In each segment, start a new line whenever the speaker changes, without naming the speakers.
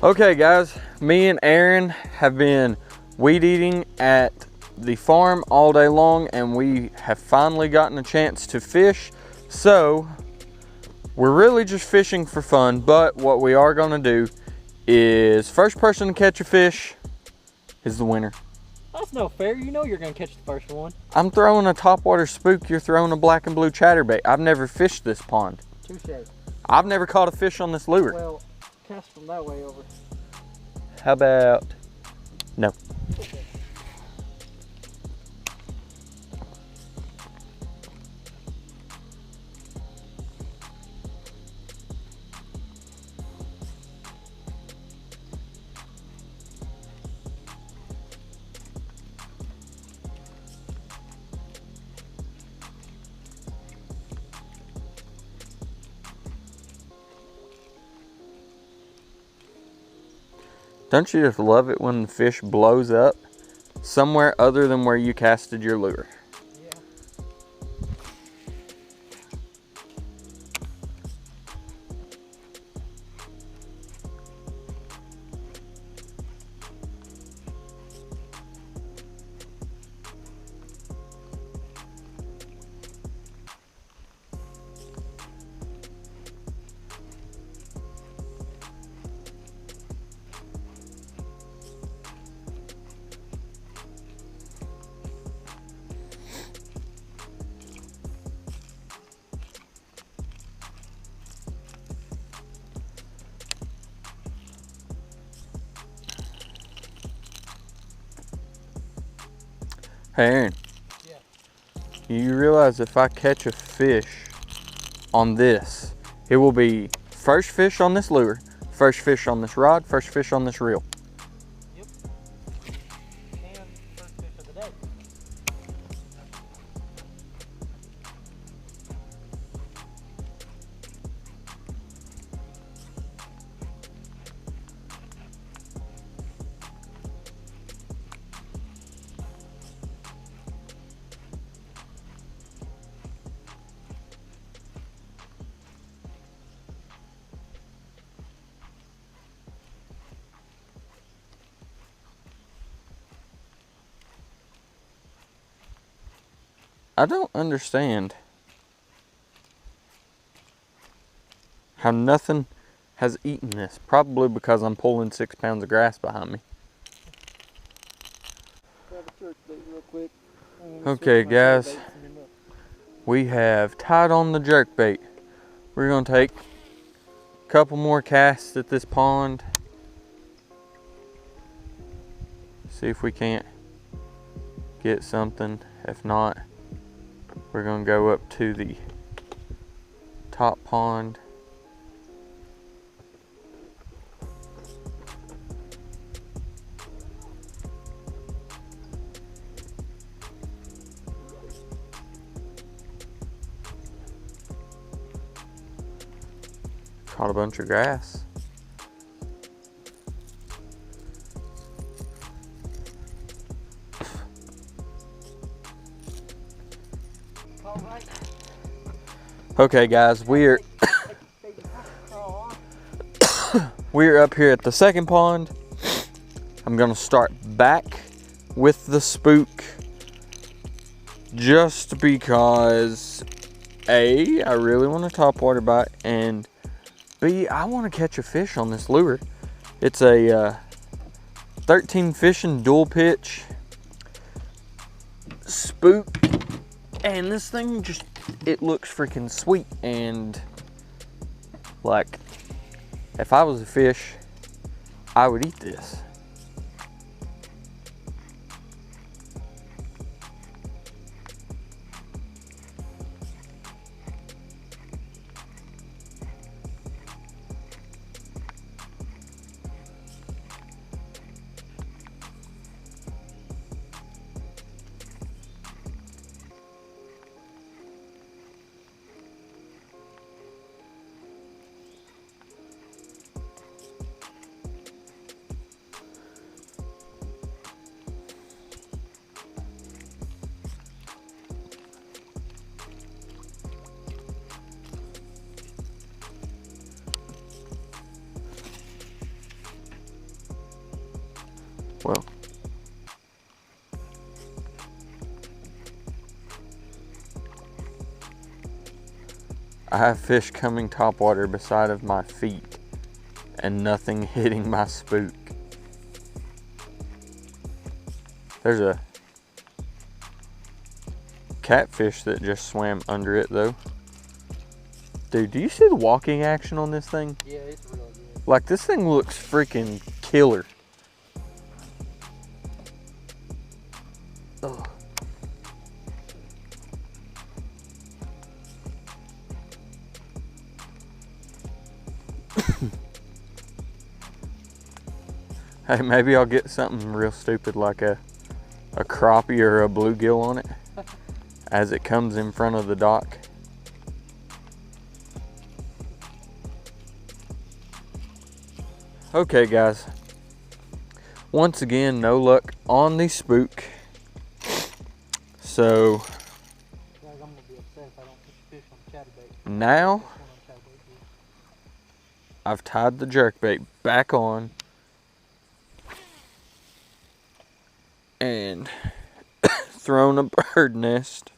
Okay guys, me and Aaron have been weed eating at the farm all day long, and we have finally gotten a chance to fish. So we're really just fishing for fun, but what we are gonna do is first person to catch a fish is the winner.
That's no fair. You know you're gonna catch the first one.
I'm throwing a topwater spook, you're throwing a black and blue chatterbait. I've never fished this pond.
Touche.
I've never caught a fish on this lure.
Well, cast from that way over.
How about, no.
Okay.
Don't you just love it when the fish blows up somewhere other than where you casted your lure?
Yeah.
Hey Aaron,
Yeah.
you realize if I catch a fish on this, it will be first fish on this lure, first fish on this rod, first fish on this reel.
Yep. And first fish of the day.
I don't understand how nothing has eaten this. Probably because I'm pulling 6 pounds of grass behind me.
Grab a jerk bait real quick.
Okay guys, we have tied on the jerk bait. We're gonna take a couple more casts at this pond. See if we can't get something. If not, we're gonna go up to the top pond. Caught a bunch of grass.
All right.
Okay guys, we're up here at the second pond. I'm gonna start back with the spook just because A, I really want a topwater bite, and B, I want to catch a fish on this lure. It's a 13 fishing dual pitch spook, and this thing just, it looks freaking sweet. And like, if I was a fish, I would eat this. I have fish coming topwater beside of my feet and nothing hitting my spook. There's a catfish that just swam under it though. Dude, do you see the walking action on this thing?
Yeah, it's real good.
Like, this thing looks freaking killer. Ugh. Hey, maybe I'll get something real stupid like a crappie or a bluegill on it as it comes in front of the dock. Okay guys, once again no luck on the spook, so
Guys, I'm gonna be upset if I don't put the fish on chatterbait.
now I've tied the jerkbait back on and thrown a bird nest.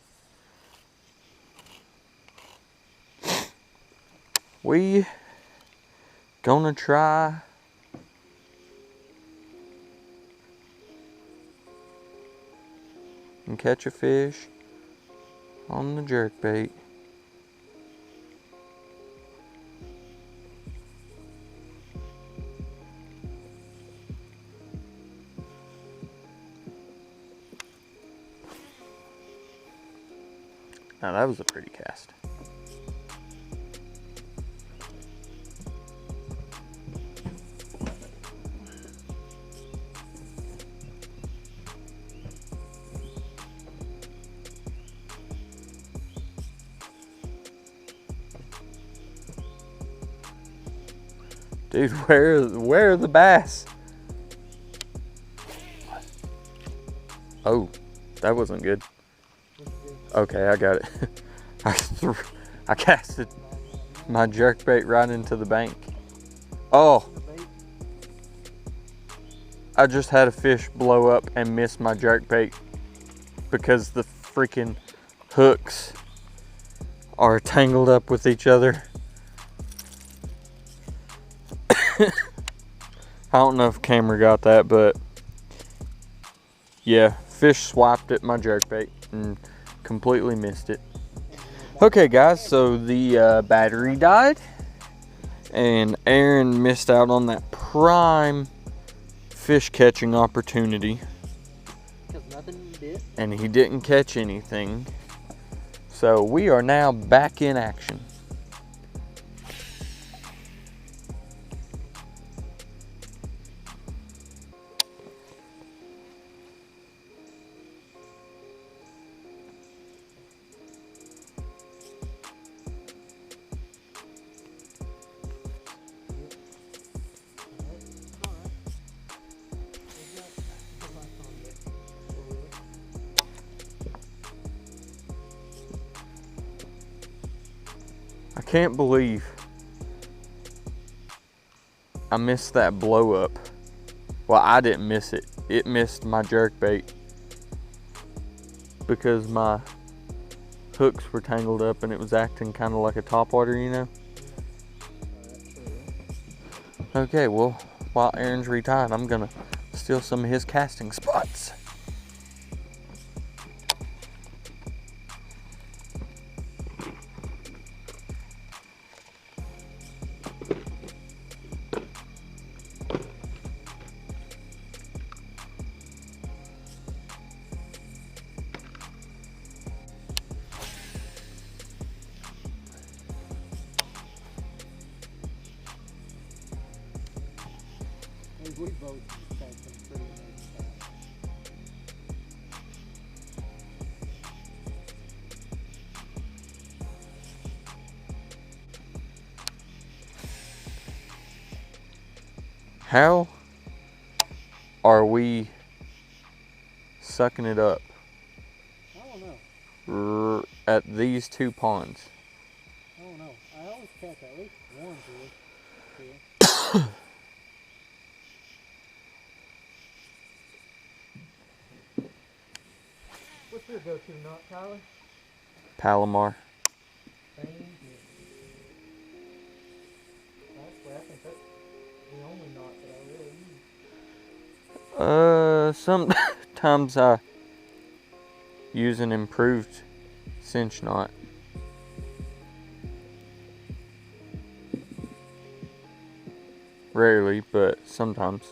We gonna try and catch a fish on the jerkbait. Now that was a pretty cast. Dude, where are the bass? Oh, that wasn't good. Okay, I got it. I casted my jerkbait right into the bank. Oh, I just had a fish blow up and miss my jerkbait because the freaking hooks are tangled up with each other. I don't know if camera got that, but yeah, fish swiped at my jerkbait and completely missed it. Okay guys, so the battery died and Aaron missed out on that prime fish catching opportunity. And he didn't catch anything. So we are now back in action. I can't believe I missed that blow up. Well, I didn't miss it. It missed my jerkbait because my hooks were tangled up and it was acting kind of like a topwater, you know? Okay, well, while Aaron's retired, I'm gonna steal some of his casting spots.
We both had some pretty amazing casts.
How are we sucking it up
I don't know.
at these two ponds?
I don't know. I always catch at least one fish. What's your go-to nut, Tyler?
Palomar.
Thank you.
Sometimes I use an improved cinch knot. Rarely, but sometimes.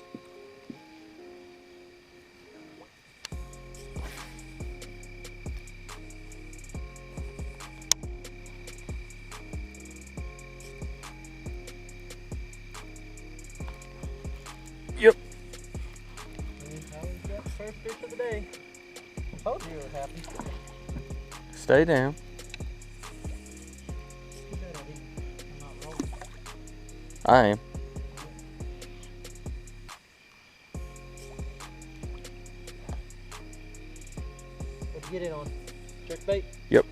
Yep.
And I was got the first fish of the day. Told you it was happy.
Stay down.
Too bad I'm not rolling.
I am.
What'd you get it on? Jerkbait?
Yep.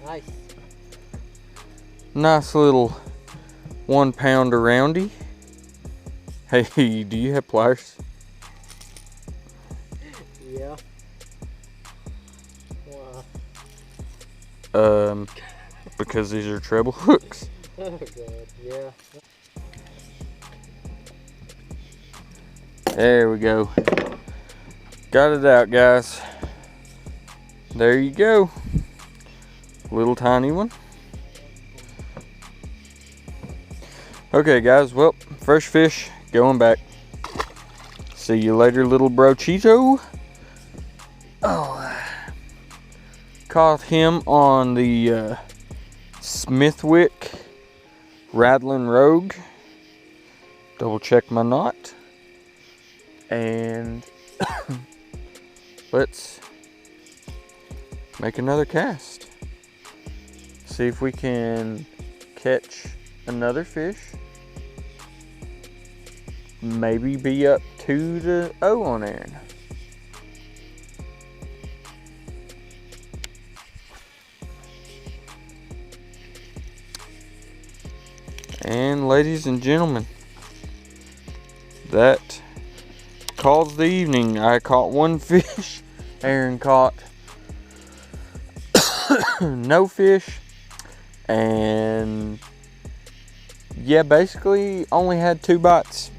Nice.
Nice little 1 pounder roundy. Hey, do you have pliers?
Yeah. Wow.
Because these are treble hooks.
Oh god, yeah.
There we go. Got it out, guys. There you go. Little tiny one. Okay, guys. Well, first fish going back. See you later, little brochito. Oh, caught him on the Smithwick Rattling Rogue. Double check my knot. And let's make another cast. See if we can catch another fish. Maybe be up 2-0 on Aaron. And ladies and gentlemen, that calls the evening. I caught one fish. Aaron caught no fish. And yeah, basically only had 2 bites.